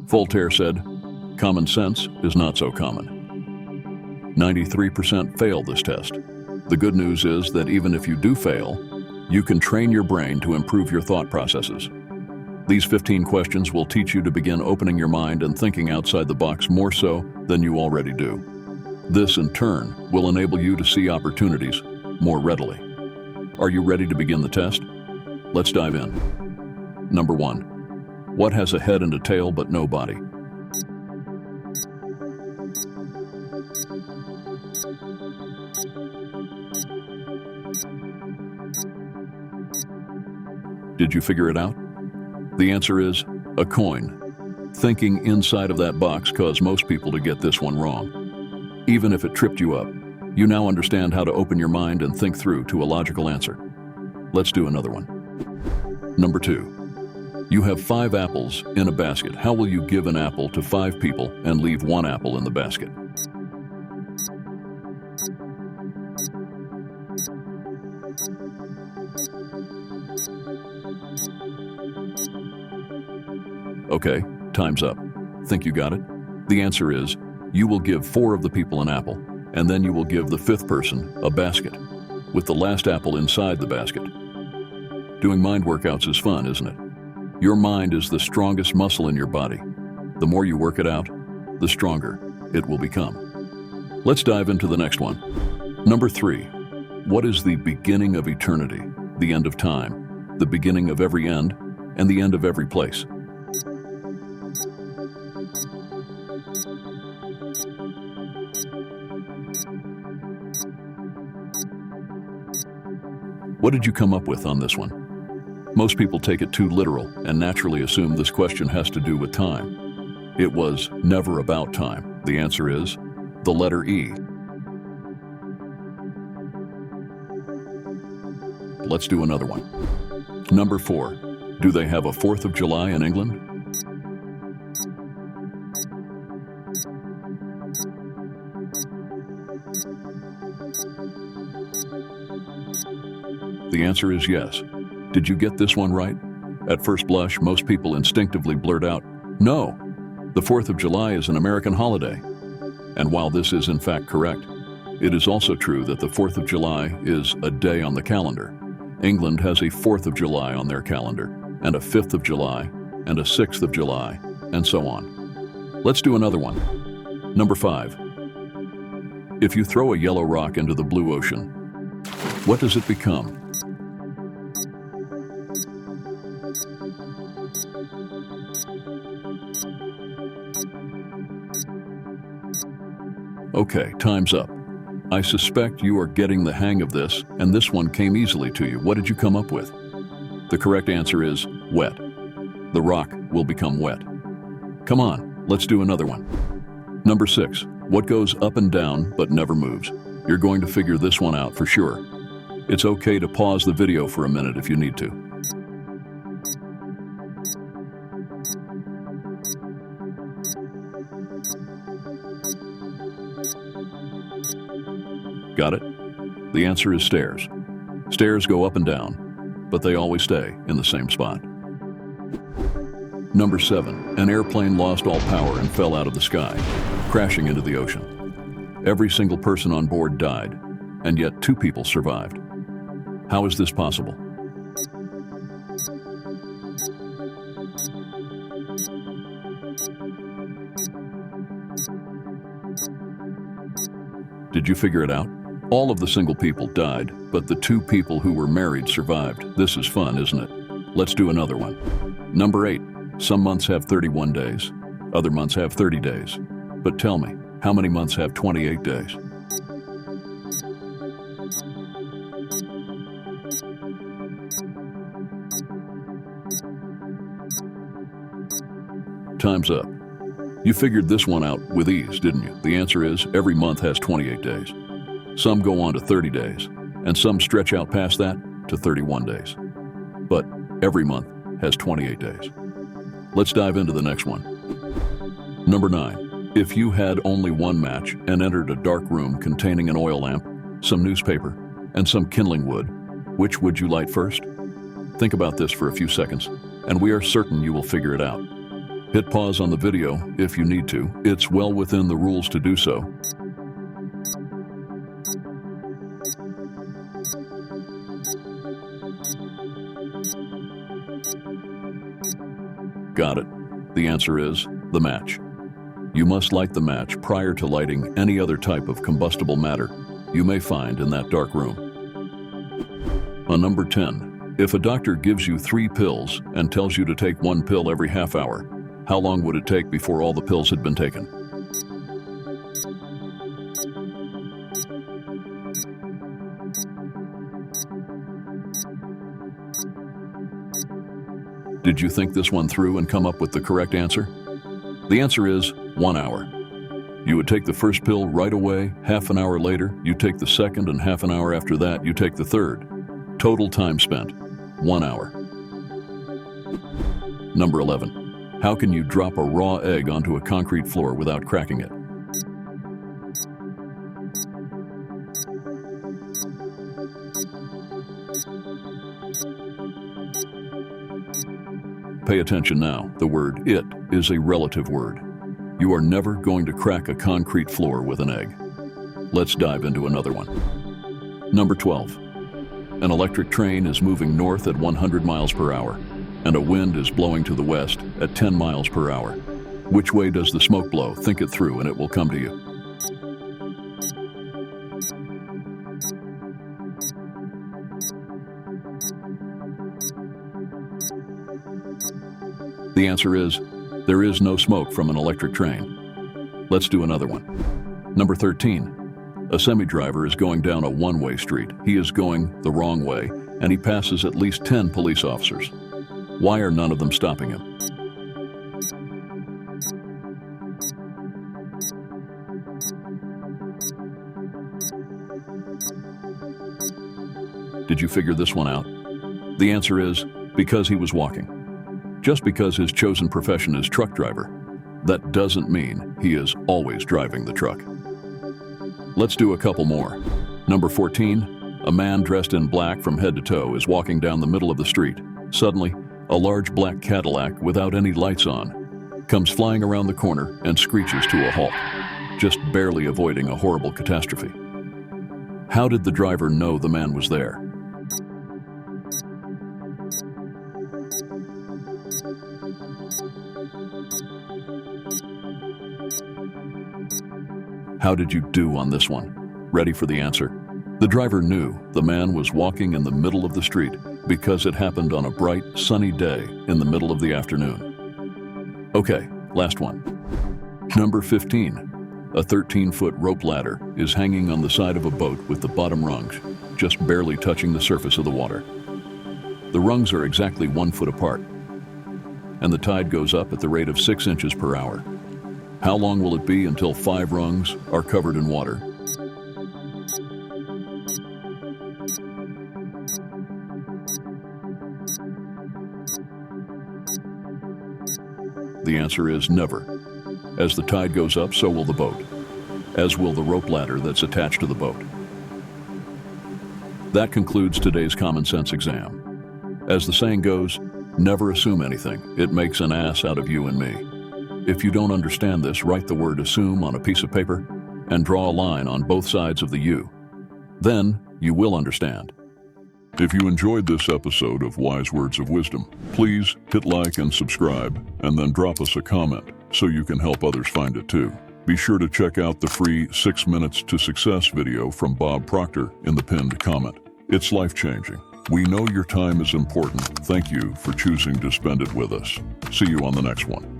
Voltaire said, "Common sense is not so common." 93% fail this test. The good news is that even if you do fail, you can train your brain to improve your thought processes. These 15 questions will teach you to begin opening your mind and thinking outside the box more so than you already do. This, in turn, will enable you to see opportunities more readily. Are you ready to begin the test? Let's dive in. Number 1. What has a head and a tail but no body? Did you figure it out? The answer is a coin. Thinking inside of that box caused most people to get this one wrong. Even if it tripped you up, you now understand how to open your mind and think through to a logical answer. Let's do another one. Number 2. You have 5 apples in a basket. How will you give an apple to 5 people and leave 1 apple in the basket? Okay, time's up. Think you got it? The answer is, you will give 4 of the people an apple, and then you will give the 5th person a basket, with the last apple inside the basket. Doing mind workouts is fun, isn't it? Your mind is the strongest muscle in your body. The more you work it out, the stronger it will become. Let's dive into the next one. Number 3. What is the beginning of eternity, the end of time, the beginning of every end, and the end of every place? What did you come up with on this one? Most people take it too literal and naturally assume this question has to do with time. It was never about time. The answer is the letter E. Let's do another one. Number 4. Do they have a 4th of July in England? The answer is yes. Did you get this one right? At first blush, most people instinctively blurt out, "No, the 4th of July is an American holiday." And while this is in fact correct, it is also true that the 4th of July is a day on the calendar. England has a 4th of July on their calendar, and a 5th of July, and a 6th of July, and so on. Let's do another one. Number 5. If you throw a yellow rock into the blue ocean, what does it become? Okay, time's up. I suspect you are getting the hang of this, and this one came easily to you. What did you come up with? The correct answer is wet. The rock will become wet. Come on, let's do another one. Number 6. What goes up and down but never moves? You're going to figure this one out for sure. It's okay to pause the video for a minute if you need to. Got it? The answer is stairs. Stairs go up and down, but they always stay in the same spot. Number 7. An airplane lost all power and fell out of the sky, crashing into the ocean. Every single person on board died, and yet 2 people survived. How is this possible? Did you figure it out? All of the single people died, but the 2 people who were married survived. This is fun, isn't it? Let's do another one. Number 8. Some months have 31 days. Other months have 30 days. But tell me, how many months have 28 days? Time's up. You figured this one out with ease, didn't you? The answer is every month has 28 days. Some go on to 30 days, and some stretch out past that to 31 days. But every month has 28 days. Let's dive into the next one. Number 9. If you had only one match and entered a dark room containing an oil lamp, some newspaper, and some kindling wood, which would you light first? Think about this for a few seconds, and we are certain you will figure it out. Hit pause on the video if you need to. It's well within the rules to do so. Got it. The answer is the match. You must light the match prior to lighting any other type of combustible matter you may find in that dark room. On number 10, if a doctor gives you 3 pills and tells you to take 1 pill every half hour, how long would it take before all the pills had been taken? Did you think this one through and come up with the correct answer? The answer is 1 hour. You would take the first pill right away, half an hour later, you take the second, and half an hour after that, you take the third. Total time spent, 1 hour. Number 11. How can you drop a raw egg onto a concrete floor without cracking it? Pay attention now. The word "it" is a relative word. You are never going to crack a concrete floor with an egg. Let's dive into another one. Number 12. An electric train is moving north at 100 miles per hour, and a wind is blowing to the west at 10 miles per hour. Which way does the smoke blow? Think it through and it will come to you. The answer is, there is no smoke from an electric train. Let's do another one. Number 13. A semi-driver is going down a one-way street. He is going the wrong way, and he passes at least 10 police officers. Why are none of them stopping him? Did you figure this one out? The answer is, because he was walking. Just because his chosen profession is truck driver, that doesn't mean he is always driving the truck. Let's do a couple more. Number 14, a man dressed in black from head to toe is walking down the middle of the street. Suddenly, a large black Cadillac without any lights on comes flying around the corner and screeches to a halt, just barely avoiding a horrible catastrophe. How did the driver know the man was there? How did you do on this one? Ready for the answer? The driver knew the man was walking in the middle of the street because it happened on a bright, sunny day in the middle of the afternoon. Okay, last one. Number 15. A 13-foot rope ladder is hanging on the side of a boat with the bottom rungs just barely touching the surface of the water. The rungs are exactly 1 foot apart, and the tide goes up at the rate of 6 inches per hour. How long will it be until 5 rungs are covered in water? The answer is never. As the tide goes up, so will the boat, as will the rope ladder that's attached to the boat. That concludes today's common sense exam. As the saying goes, never assume anything. It makes an ass out of you and me. If you don't understand this, write the word assume on a piece of paper and draw a line on both sides of the U. Then you will understand. If you enjoyed this episode of Wise Words of Wisdom, please hit like and subscribe, and then drop us a comment so you can help others find it too. Be sure to check out the free 6 Minutes to Success video from Bob Proctor in the pinned comment. It's life-changing. We know your time is important. Thank you for choosing to spend it with us. See you on the next one.